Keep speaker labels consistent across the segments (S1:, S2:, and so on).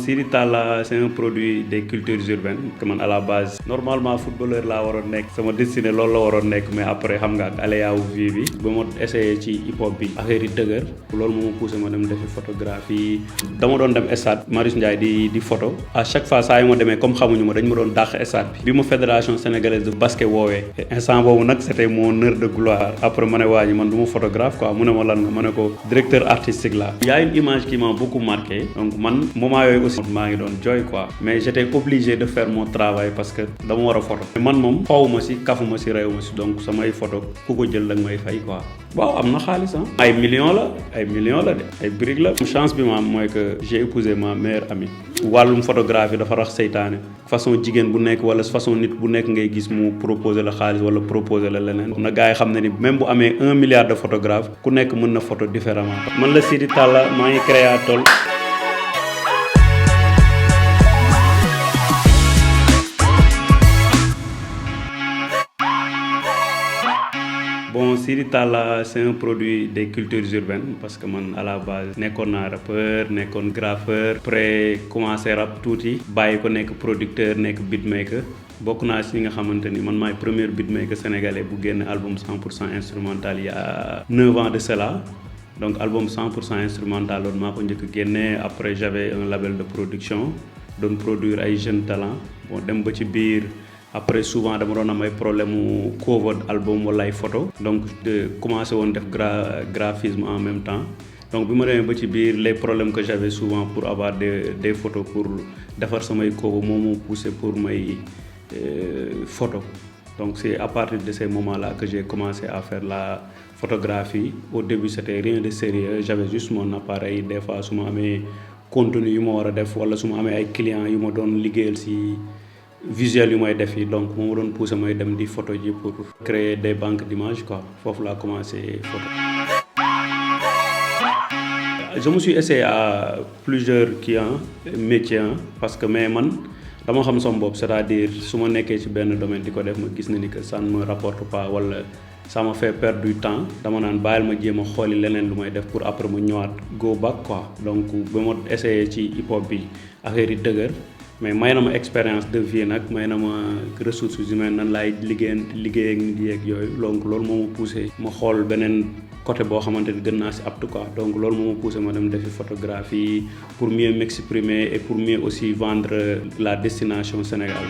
S1: Siri Talla c'est un produit des cultures urbaines que man à la base normalement footballeur laa waroon nekk sama destinée loolu la waroon nekk mais après xam nga ak aléa wu vie bi ba ma essayé ci hip hop bi affaire yi dëgër loolu moo ma poussé ma dem defi photographie dama doon dem stade Marius Ndiaye di photo à chaque fois saa yu ma demee comme xamuñu ma dañ ma doon dàq stade bi ma fédération sénégalaise de basket woowee instant boobu nag c'était mon heure de gloire après ma ne waa ji man du ma photographe quoi mu ne ma lan nga ma ne ko directeur artistique là y a une image qui m'a beaucoup marqué donc man moment yooyu aussi maa ngi doon jooy quoi mais j'étais obligé de faire mon travail parce que dama war a photo man moom xawuma si kafuma si réewuma si donc samay photo ku ko jël da nga may fay quoi waaw am na xaalis ay millions la de ay briques la chance bi ma am mooy que j'ai épousé ma meilleure amie wàllum photographie dafa rax seytaane façon jigéen bu nekk wala façon nit bu nekk ngay gis mu proposer la xaalis wala proposer la leneen na gars yi xam ne ni même bu amee 1 milliard de photographes ku nekk mën na photo différemment man la Siri Talla maa ngi créateur Bon, Siri Talla c'est un produit des cultures urbaines parce que man à la base nekkoon naa rappeur nekkoon graffeur après commencé rap tuuti bàyyi ko nekk producteur nekk beatmaker bokk naa si nga xamante ni man maay premier beatmaker sénégalais bu génn album 100% instrumental il y a 9 ans de cela donc album 100% instrumental loolu maa ko njëkk génne après j'avais un label de production doon produire ay jeunes talents bon dem ba ci biir après souvent dama doon am ay problème mu cover album wala ay photo donc de commencé woon def graphisme en même temps donc bi ma demee ba ci biir les problèmes que j'avais souvent pour avoir des photos pour defar samay cover moo ma poussé pour may photo donc c'est à partir de ces moments-là que j'ai commencé à faire la photographie au début c'était rien de sérieux j'avais juste mon appareil des fois su ma amee contenu yu ma war a def wala su ma amee ay clients yu ma doon liggéeyal si visuel yu may def yi donc moo ma doon poussé may dem di photo ji pour créer des banques d'images quoi foofu laa commencé photo. Je me suis essayé à plusieurs métiers parce que mais man dama xam sama bopp c'est-à-dire su ma nekkee ci benn domaine di ko def ma gis na ni que ça ne me rapporte pas wala ça m'a fait perdre du temps dama naan bàyyil ma jéem a xooli leneen lu may def pour après ma ñëwaat go back quoi donc ba ma essayé ci hip hop bi affaire yi dëgër. mais may na ma expérience de vie nag may na ma ressources humaines nan laay liggéey ak nit yeeg yooyu donc loolu moo ma poussé ma xool beneen côté boo xamante ni gën naa si apte quoi donc loolu moo ma poussé ma dem defi photographie pour mieux m'exprimer et pour mieux aussi vendre la destination Sénégal.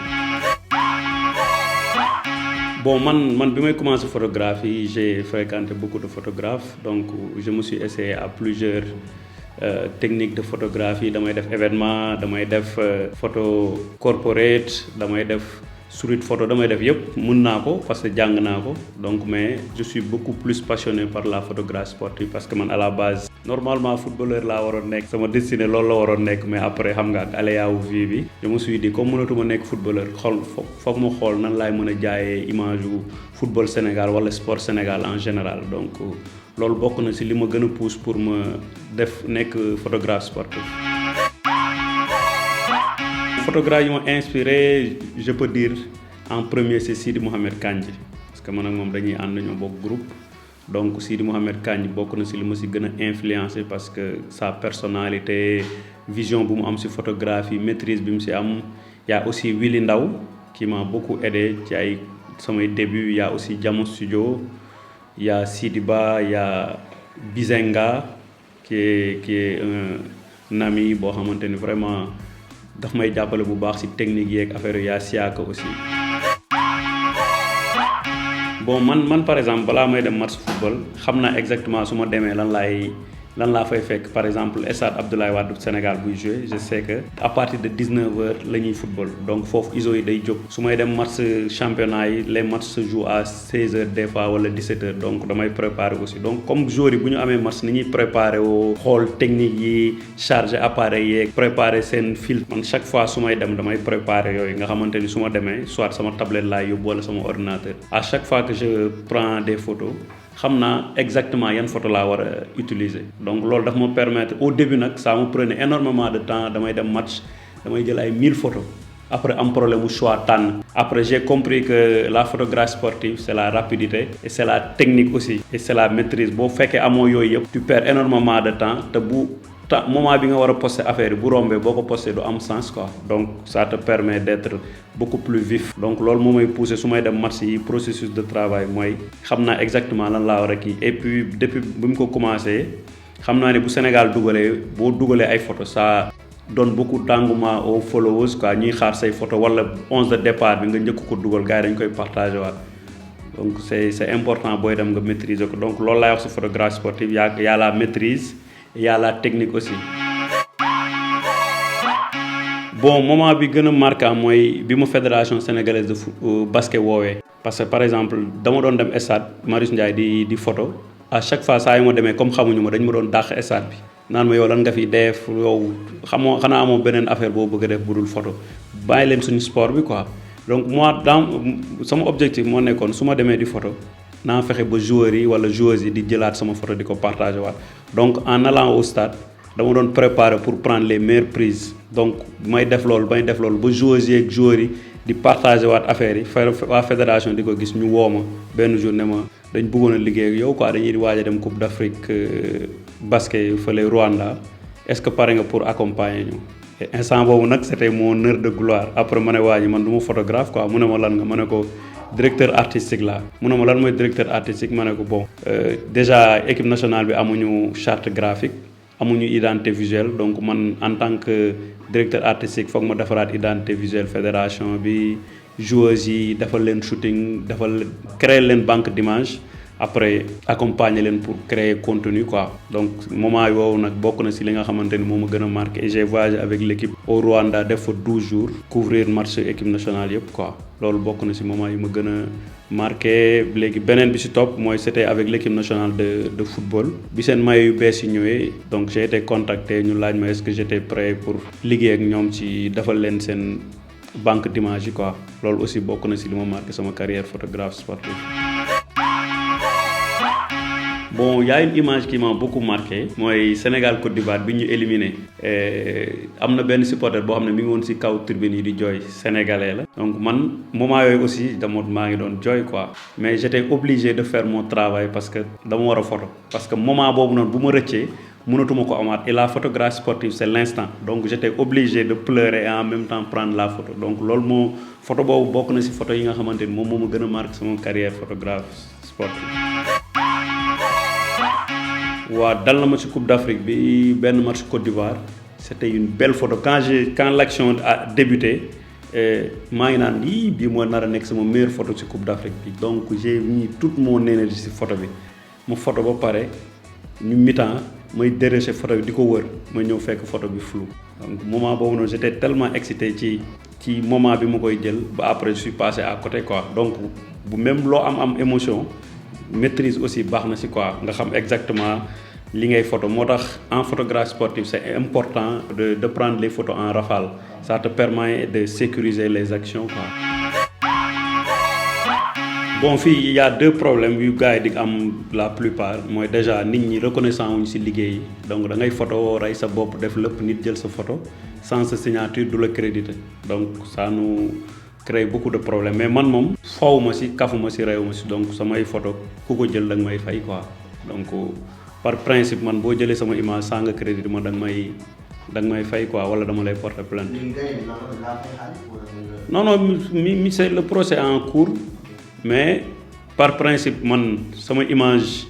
S1: Bon man bi may commencé photographie j'ai fréquenté beaucoup de photographes donc je me suis essayé à plusieurs technique de photographie damay def événement damay def photo corporate damay def street photo damay def yëpp mën naa ko parce que jàng naa ko donc mais je suis beaucoup plus passionné par la photographie sportive parce que man à la base normalement footballeur laa waroon nekk sama destinée loolu la waroon nekk mais après xam nga ak aléa wu vie bi je me suis dit comme mënatuma nekk footballeur foog ma xool nan laay mën a jaayee image wu football Sénégal wala sport Sénégal en général donc loolu bokk na ci li ma gën a pousse pour ma def nekk photographe sportif. Photographe yi ma inspiré je peux dire en premier c'est Sidi Mohamed Kandji parce que man ak moom dañuy ànd ñoo bokk groupe donc Sidi Mohamed Kandji bokk na ci li ma ci gën a influencé parce que sa personnalité vision bu mu am ci photographie maîtrise bi mu ci am y a aussi Willy Ndaw qui m'a beaucoup aidé ci ay samay début y a aussi Jamo Studio il y a Sidiba, il y a Bizenga qui est un ami boo xamante ni vraiment daf may jàppale bu baax ci technique yeeg affaire yu yaa siyaaka aussi. Bon man par exemple balaa may dem match football xam naa exactement su ma demee lan laa fay fekk par exemple stade Abdoulaye Wade Sénégal buy jouer je sais que à partir de 19h la ñuy football donc foofu ISO yi day jóg su may dem match championnat yi les matchs se jouent à 16h des fois wala 17h donc damay préparer aussi donc comme joueurs yi bu ñu amee match ni ñuy préparer woo xool technique yi charger appareil yeeg préparer seen fil man chaque fois su may dem damay préparer yooyu nga xamante ni su ma demee soit sama tablette laay yóbbu wala sama ordinateur à chaque fois que je prends des photos xam naa exactement yan photo laa war a utiliser donc loolu daf ma permettre au début nag ça me prenait énormément de temps damay dem match damay jël ay 1000 photos après am problème mu choix tànn après j'ai compris que la photographie sportive c'est la rapidité et c'est la technique aussi et c'est la maîtrise boo fekkee amoo yooyu yëpp tu perds énormément de temps te bu moment bi nga war a poster affaire yi bu rombee boo ko poster du am sens quoi donc ça te permet d'être beaucoup plus vif donc loolu moo may pousser su may dem match yi processus de travail mooy xam naa exactement lan laa war a kii et puis depuis bi mu ko commencé xam naa ne bu Sénégal dugalee boo dugalee ay photos ça donne beaucoup d'engouement aux followers quoi ñuy xaar say photo wala 11 de départ bi nga njëkk ko dugal gars yi dañ koy partager waat donc c'est important booy dem nga maîtriser ko donc loolu laay wax ci photographie sportive y a la maîtrise et y a la technique aussi. Bon moment bi gën a marquant mooy bi ma fédération sénégalaise de basket woowee parce que par exemple dama doon dem stade Marius Ndiaye di photo à chaque fois saa yu ma demee comme xamuñu ma dañ ma doon dàq stade bi naan ma yow lan nga fi def yow xanaa amoo beneen affaire boo bëgg a def bu dul photo bàyyi leen suñu sport bi quoi donc moi sama objectif moo nekkoon su ma demee di photo naa fexe ba joueurs yi wala joueuses yi di jëlaat sama photo di ko partager waat donc en allant au stade dama doon préparer pour prendre les meilleures prises donc may def loolu ba joueuses yi ak joueurs yi di partager waat affaire yi waa fédération di ko gis ñu woo ma benn jour ne ma dañ bëggoon a liggéey ak yow quoi dañuy waaj a dem Coupe d'Afrique basket fële Rwanda est-ce que pare nga pour accompagner ñu instant boobu nag c'était mon heure de gloire après ma ne waa ji man du ma photographe quoi mu ne ma lan nga ma ne ko directeur artistique là mu ne ma lan mooy directeur artistique ma ne ko bon déjà équipe nationale bi amuñu charte graphique amuñu identité visuelle donc man en tant que directeur artistique foog ma defaraat identité visuelle fédération bi joueurs yi defal leen shooting créer leen banque d'images après accompagner leen pour créer contenu quoi donc moment yooyu nag bokk na ci li nga xamante ni moo ma gën a marqué et j'ai voyagé avec l'équipe au Rwanda def fa 12 jours couvrir match équipe nationale yëpp quoi loolu bokk na ci moment yi ma gën a marqué léegi beneen bi ci topp mooy c'était avec l'équipe nationale de football bi seen maillot yu bees yi ñëwee donc j'ai été contacté ñu laaj ma est-ce que j'étais prêt pour liggéey ak ñoom ci defal leen seen banque d'images yi quoi loolu aussi bokk na ci li ma marqué sama carrière photographe sportif. Bon, il y a une image qui m'a beaucoup marqué mooy Sénégal Côte d'Ivoire bi ñu éliminé am na benn supporter boo xam ne mi ngi woon ci kaw tribune yi di jooy sénégalais la donc man moment yooyu aussi maa ngi doon jooy quoi mais j'étais obligé de faire mon travail parce que dama war a photo parce que moment boobu noonu bu ma rëccee mënatuma ko amaat et la photographie sportive c'est l'instant donc j'étais obligé de pleurer et en même temps prendre la photo donc loolu moo photo boobu bokk na ci photo yi nga xamante ni moom moo ma gën a marqué sama carrière photographe sportive. waaw dal na ma ci Coupe d'Afrique bi benn match Côte d'Ivoire c'était une belle photo quand l'action a débuté maa ngi naan yii bii moo nar a nekk sama meilleure photo ci Coupe d'Afrique bi donc j'ai mis toute mon énergie ci photo bi ma photo ba pare ñu mi-temps may dérocher photo bi di ko wër ma ñëw fekk photo bi flou donc moment boobu noonu j'étais tellement excité ci moment bi ma koy jël ba après je suis passé à côté quoi donc bu même loo am émotion maîtrise aussi baax na ci quoi nga xam exactement li ngay photo moo tax en photographie sportive c'est important de prendre les photos en rafale ça te permet de sécuriser les actions quoi. Bon fii il y a deux problèmes yu gars yi di am la plupart mooy déjà nit ñi reconnaissant wuñ ci liggéey donc da ngay photo rey sa bopp def lépp nit jël sa photo sans sa signature du la créditer donc ça nous crée beaucoup de problèmes mais man moom fawuma ci kafuma ci réewuma ci donc samay photo ku ko jël da nga may fay quoi donc par principe man boo jëlee sama image sans nga crédit ma da nga may fay quoi wala dama lay porter plainte. non mi c'est le procès en cours mais par principe man sama image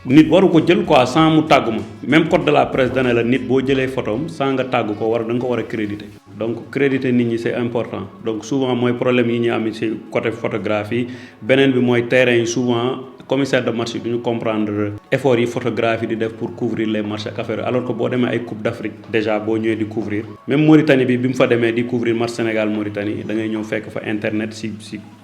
S1: nit waru ko jël quoi sans mu tàggu ma même code de la presse dana la nit boo jëlee photom sans nga tàggu ko da nga ko war a créditer donc créditer nit ñi c'est important donc souvent mooy problème yi ñu am ci côté photographie beneen bi mooy terrain yi souvent commissaire de match yi du ñu comprendre effort yi photographie di def pour couvrir les matchs ak affaire alors que boo demee ay Coupe d'Afrique déjà boo ñëwee di couvrir même Mauritanie bi mu fa demee di couvrir match Sénégal Mauritanie da ngay ñëw fekk fa internet ci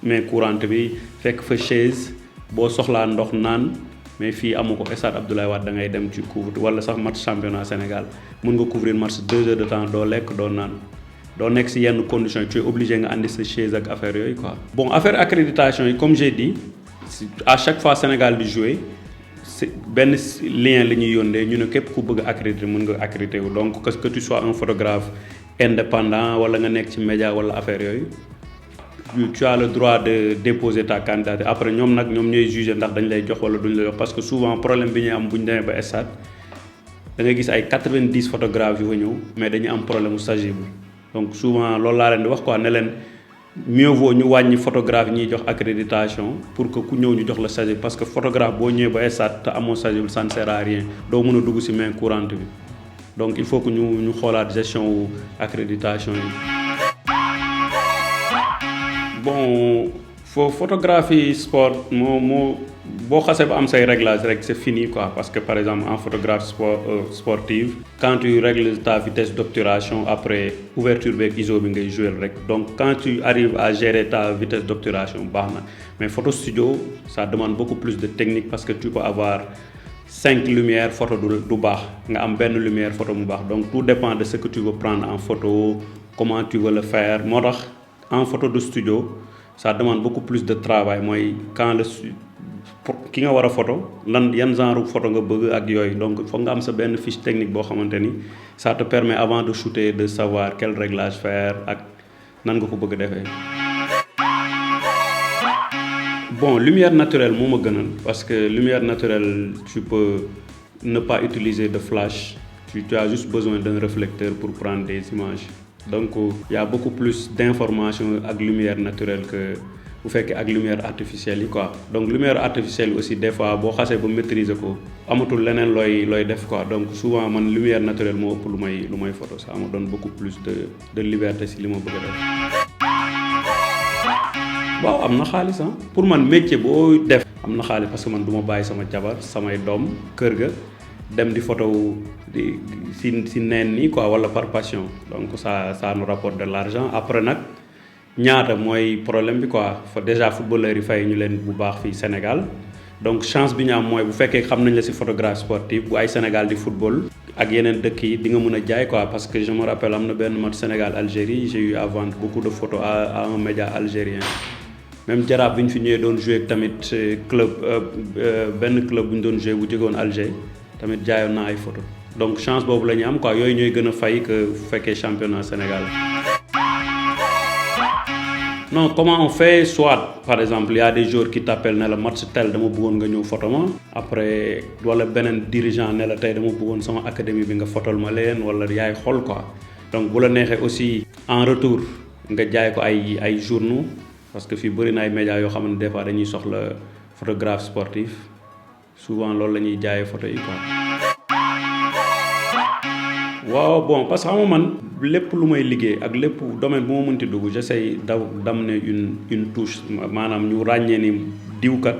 S1: main courante bi fekk fa chaise boo soxlaa ndox naan mais fii amu ko stade Abdoulaye Wade da ngay dem ci couvre wala sax match championnat Sénégal mun nga couvrir match 2 heures de temps doo lekk doo naan doo nekk ci yenn conditions tu es obligé nga andi sa chaise ak affaire yooyu quoi. Bon affaire accréditation yi comme j'ai dit à chaque fois Sénégal di jouer benn lien la ñuy yónnee ñu ne képp ku bëgg a accréditer mën nga accréditer wu donc que tu sois un photographe indépendant wala nga nekk ci média wala affaire yooyu tu as le droit de déposer ta candidature après ñoom ñooy juger ndax dañ lay jox wala duñ la jox parce que souvent problème bi ñuy am bu ñu demee ba stade da ngay gis ay 90 photographes yu fa ñëw mais dañu am problème mu sagible donc souvent loolu laa leen di wax quoi ne leen mieux vaut ñu wàññi photographe ñuy jox accréditation pour que ku ñëw ñu jox la sagible parce que photographe boo ñëwee ba stade te amoo sagible ça ne sert à rien doo mën a dugg ci main courante bi donc il faut que ñu xoolaat gestion wu accréditation yi. Bon photographie sport moo boo xasee ba am say réglage rek c'est fini quoi parce que par exemple en photographie sportive quand tu règles ta vitesse d'obturation après ouverture beeg ISO bi ngay jouer rek donc quand tu arrives à gérer ta vitesse d'obturation baax na mais photo studio ça demande beaucoup plus de technique parce que tu peux avoir 5 lumières photo du baax nga am benn lumière photo mu baax donc tout dépend de ce que tu veux prendre en photo comment tu veux le faire moo tax en photo de studio ça demande beaucoup plus de travail mooy quand ki nga war a photo yan genre photo nga bëgg ak yooyu donc foog nga am sa benn fiche technique boo xamante ni ça te permet avant de shooter de savoir quel réglage faire ak nan nga ko bëgg defee. Bon lumière naturelle moo ma gënal parce que lumière naturelle tu peux ne pas utiliser de flash tu as juste besoin d'un réflecteur pour prendre des images donc il y a beaucoup plus d'informations ak lumière naturelle que bu fekkee ak lumière artificielle yi quoi donc lumière artificielle aussi des fois boo xasee ba maîtriser ko amatul leneen looy def quoi donc souvent man lumière naturelle moo ëpp lu may photo ça me donne beaucoup plus de liberté si li ma bëgg a def. waaw am na xaalis pour man métier boo def am na xaalis parce que man du ma bàyyi sama jabar samay doom kër ga dem di photo di si neen nii quoi wala par passion donc ça nous rapporte de l'argent après nag ñaata mooy problème bi quoi déjà footballeurs yi fay ñu leen bu baax fii Sénégal donc chance bi ñu am mooy bu fekkee xam nañ la ci photographie sportive bu ay Sénégal di football ak yeneen dëkk yi di nga mën a jaay quoi parce que je me rappelle am na benn match Sénégal Algérie j'ai eu à vendre beaucoup de photos à un média algérien même Jaraaf bi ñu fi ñëwee doon jouer tamit club benn club bu ñu doon jouer bu jógoon Alger tamit jaayoon naa ay photos donc chance boobu la ñu am quoi yooyu ñooy gën a fay que bu fekkee championnat Sénégal. Non, comment on fait? Soit, par exemple, il y a des joueurs qui t'appellent ne la match tel dama bëggoon nga ñëw photo ma après wala beneen dirigeant ne la tey dama bëggoon sama académie bi nga photol ma leen wala yaay xool quoi donc bu la neexee aussi en retour nga jaay ko ay journaux parce que fii bëri na ay médias yoo xam ne des fois dañuy soxla photographe sportif souvent loolu la ñuy jaayee photo yi quoi. waaw bon parce que xam nga man lépp lu may liggéey ak lépp domaine bu ma mënti dugg j'essaie d'amener une touche maanaam ñu ràññee ni diwkat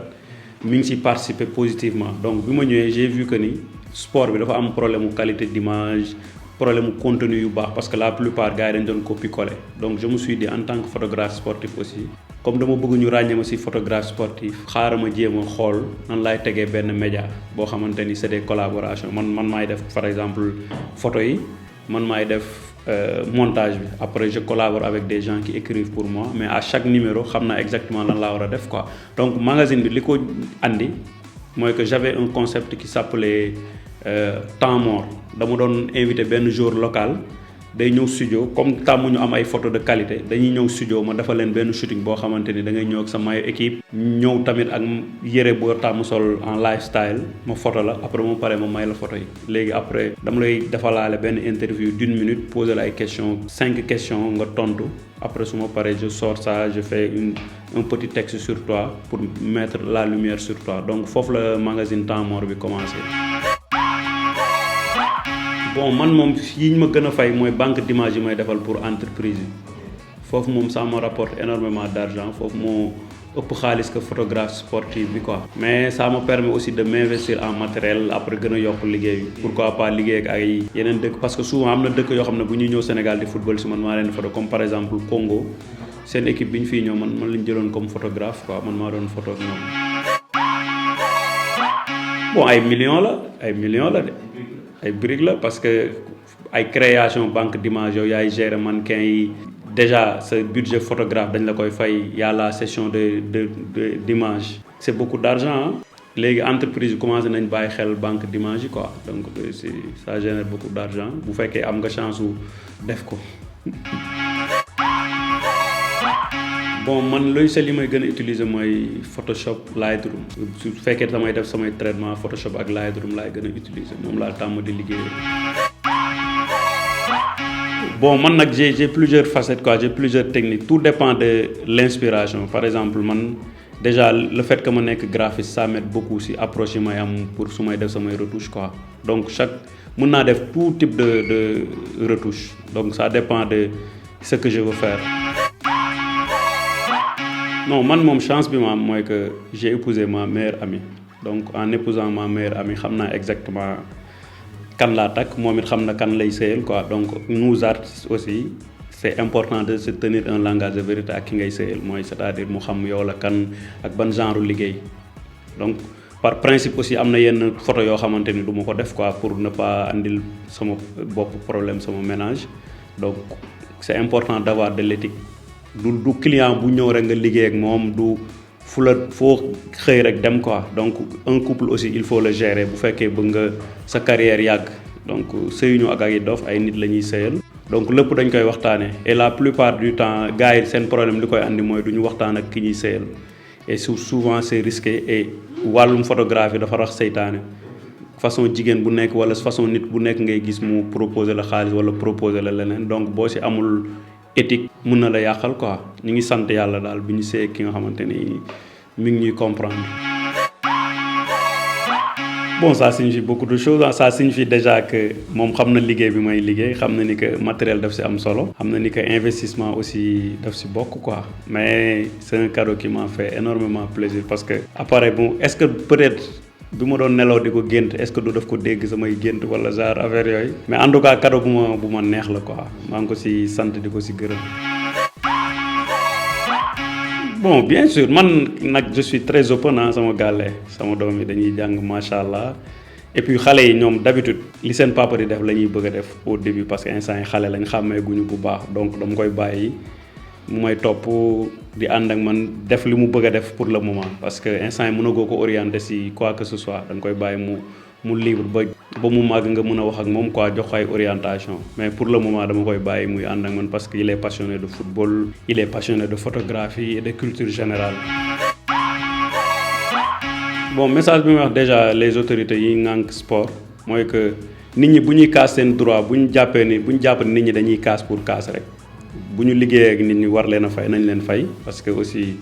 S1: mi ngi ci participer positivement donc bi ma ñëwee j'ai vu que ni sport bi dafa am problème mu qualité d'image problème mu contenu yu baax parce que la plupart gars yi dañ doon copier-coller donc je me suis dit en tant que photographe sportif aussi comme dama bëgg ñu ràññee ma ci photographe sportif xaaral ma jéem a xool nan laay tegee benn média boo xamante ni c'est des collaborations man maay def par exemple photo yi man maay def montage bi après je collabore avec des gens qui écrivent pour moi mais à chaque numéro xam naa exactement lan laa war a def quoi donc magazine bi li ko andi mooy que j'avais un concept qui s'appelait temps mort dama doon invité benn jour local day ñëw studio comme tàmmuñu am ay photo de qualité dañuy ñëw studio ma dafa leen benn shooting boo xamante ni da ngay ñëw ak sa maillot équipe ñëw tamit ak yére boo tàmm sol en lifestyle ma photo la après mu pare ma may la photo yi léegi après dama lay defalaale benn interview d'1 minute poser la ay questions 5 questions nga tontu après su ma paree je sors ça je fais un petit texte sur toi pour mettre la lumière sur toi donc foofu la magazine temps mort bi commencé. Bon man moom yi ñu ma gën a fay mooy banque d'image yi may defal pour entreprise yi foofu moom ça me rapporte énormément d'argent foofu moo ëpp xaalis que photographe sportif bi quoi mais ça me permet aussi de m'investir en matériel après gën a yokk liggéey bi pourquoi pas liggéey ak ay yeneen dëkk parce que souvent am na dëkk yoo xam ne bu ñuy ñëw Sénégal di football si man maa leen photo comme par exemple Congo seen équipe bi ñu fiy ñëw man lañu jëloon comme photographe quoi man maa doon photo ak ñoom bon ay millions la de ay briques la parce que ay création banque d'image yooyu yaay gérer mannequin yi déjà sa budget photographe dañ la koy fay y a la session d'image c'est beaucoup d'argent léegi entreprise yi commencé nañ bàyyi xel banque d'image yi quoi donc ça génère beaucoup d'argent bu fekkee am nga chance u def ko bon man logiciel yi may gën a utiliser mooy Photoshop Lightroom su fekkee damay def samay traitement Photoshop ak Lightroom laay gën a utiliser moom laa tàmm di liggéey. Bon man nag j'ai plusieurs facettes quoi, j'ai plusieurs techniques, tout dépend de l'inspiration. Par exemple man déjà le fait que ma nekk graphiste ça m'aide beaucoup si approche yi may am pour su may def samay retouche quoi. Donc mën naa def tout type de retouche, donc ça dépend de ce que je veux faire. Non man moom chance bi ma am mooy que j'ai épousé ma meilleure amie, donc en épousant ma meilleure amie xam naa exactement kan laa takk, moom it xam na kan lay sëyal quoi. Donc nous artistes aussi c'est important de se tenir un langage de vérité ak ki ngay sëyal, mooy c'est-à-dire mu xam yow la kan ak ban genre liggéey. Donc par principe aussi am na yenn photo yoo xamante ni du ma ko def quoi pour ne pas andil sama bopp problème sama ménage. Donc c'est important d'avoir de l'éthique. du client bu ñëw rek nga liggéey ak moom du foo xëy rek dem quoi. Donc un couple aussi il faut le gérer bu fekkee bëgg nga sa carrière yàgg. Donc sëyuñu ak ay dof ay nit la ñuy sëyal. Donc lépp dañ koy waxtaanee et la plupart du temps gars yi seen problème li koy andi mooy du ñu waxtaan ak ki ñuy sëyal et souvent c'est risqué et wàllum photographie dafa rax seytaane. Façon jigéen bu nekk wala façon nit bu nekk ngay gis mu proposer la xaalis wala proposer la leneen, donc boo ci amul éthique mën na la yàqal quoi. ñu ngi sant yàlla daal bi ñu see ki nga xamante ni mi ngi ñuy comprendre. Bon ça signifie beaucoup de choses, ça signifie déjà que moom xam na liggéey bi may liggéey, xam na ni que matériel daf ci am solo, xam na ni que investissement aussi daf ci bokk quoi. Mais c'est un cadeau qui m'a fait énormément plaisir parce que appareil bon est-ce que peut-être bi ma doon nelaw di ko gént est-ce que du daf ko dégg samay gént wala genre affaire yooyu, mais en tout cas cadeau bu ma neex la quoi. maa ngi ko ci sant di ko ci gërëm. Bon bien sûr man nag je suis très open sama gàlle sama doom yi dañuy jàng macha allah et puis xale yi ñoom d'habitude li seen papa di def la ñuy bëgg a def au début parce que instant yi xale lañ xàmmee guñu bu baax, donc dama koy bàyyi mu may topp di ànd ak man def li mu bëgg a def pour le moment parce que instant yi mënagoo ko orienter ci quoi que ce soit, da nga koy bàyyi mu libre ba mu màgg nga mën a wax ak moom quoi, jox ko ay orientation. Mais pour le moment dama koy bàyyi muy ànd ak man parce que il est passionné de football, il est passionné de photographie et de culture générale. Bon message bi may wax déjà les autorités yi ngànk sport mooy que nit ñi bu ñuy kaas seen droit bu ñu jàpp ni nit ñi dañuy kaas pour kaas rek, bu ñu liggéeyee ak nit ñi war leen a fay nañ leen fay parce que aussi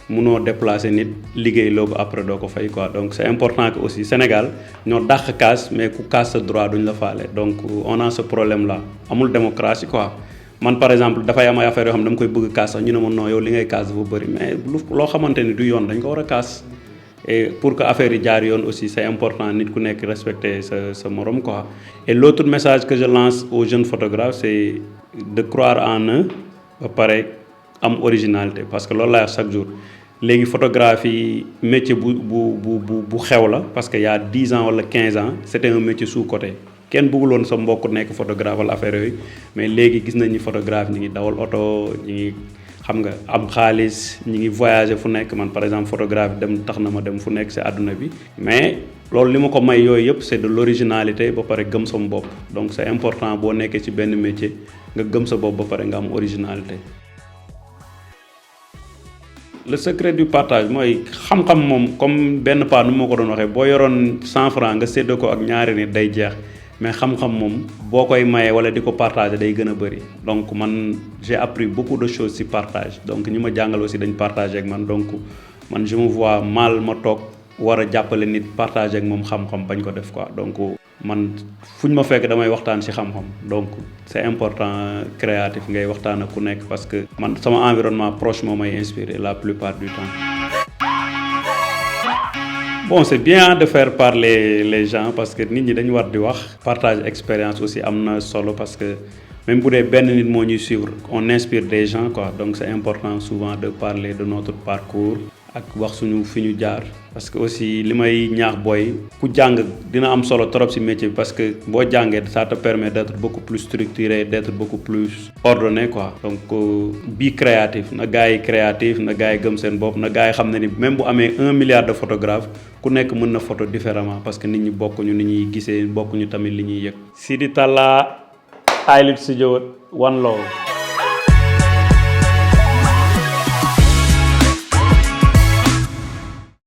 S1: munoo déplacer nit liggéey loo ko après doo ko fay quoi. Donc c'est important que aussi Sénégal ñoo dàq kaas mais ku kaas sa droit duñ la faale, donc on a ce problème là, amul démocratie quoi. Man par exemple dafay am ay affaire yoo xam ne dama koy bëgg kaas sax ñu ne ma non yow li ngay kaas dafa bëri, mais loo xamante ni du yoon dañ ko war a kaas. Et pour que affaire yi jaar yoon aussi c'est important nit ku nekk respecter sa morom quoi. Et l'autre message que je lance aux jeunes photographes c'est de croire en eux ba pare am originalité, parce que loolu laa chaque jour. Léegi photographie métier bu xew la parce que y a 10 ans wala 15 ans c'était un métier sous-coté, kenn bëgguloon sa mbokk nekk photographe wala affaire yooyu, mais léegi gis nañ ni photographe ñi ngi dawal oto, ñi ngi xam nga am xaalis, ñi ngi voyager fu nekk. Man par exemple photographe dem tax na ma dem fu nekk ci àdduna bi, mais loolu li ma ko may yooyu yëpp c'est de l'originalité ba pare gëm sama bopp. Donc c'est important boo nekkee ci benn métier nga gëm sa bopp ba pare nga am originalité. Le secret du partage mooy xam-xam moom comme benn paa nu ma ko doon waxee, boo yoroon 100 francs nga séddoo ko ak ñaari nit day jeex, mais xam-xam moom boo koy mayee wala di ko partager day gën a bëri. Donc man j'ai appris beaucoup de choses ci partage, donc ñi ma jàngal aussi dañ partager ak man, donc man je me vois mal ma toog war a jàppale nit partager ak moom xam-xam bañ ko def quoi. Donc man fu ñu ma fekk damay waxtaan ci xam-xam, donc c'est important créatif ngay waxtaan ak ku nekk parce que man sama environnement proche moo may inspirer la plupart du temps. Bon c'est bien de faire parler les gens parce que nit ñi dañu war di wax, partage expérience aussi am na solo parce que même bu dee benn nit moo ñuy suivre on inspire des gens quoi. Donc c'est important souvent de parler de notre parcours ak wax suñu fi ñu jaar, parce que aussi li may ñaax booy ku jàng dina am solo trop ci métier bi parce que boo jàngee ça te permet d'être beaucoup plus structuré, d'être beaucoup plus ordonné quoi. Donc bii créatif na gars yi créatif, na gars yi gëm seen bopp, na gars yi xam ne ni même bu amee 1 milliard de photographes ku nekk mën na photo différemment parce que nit ñi bokkuñu ni ñuy gisee, bokkuñu tamit li ñuy yëg. Sidi Talla, Highlight Studio, One Love.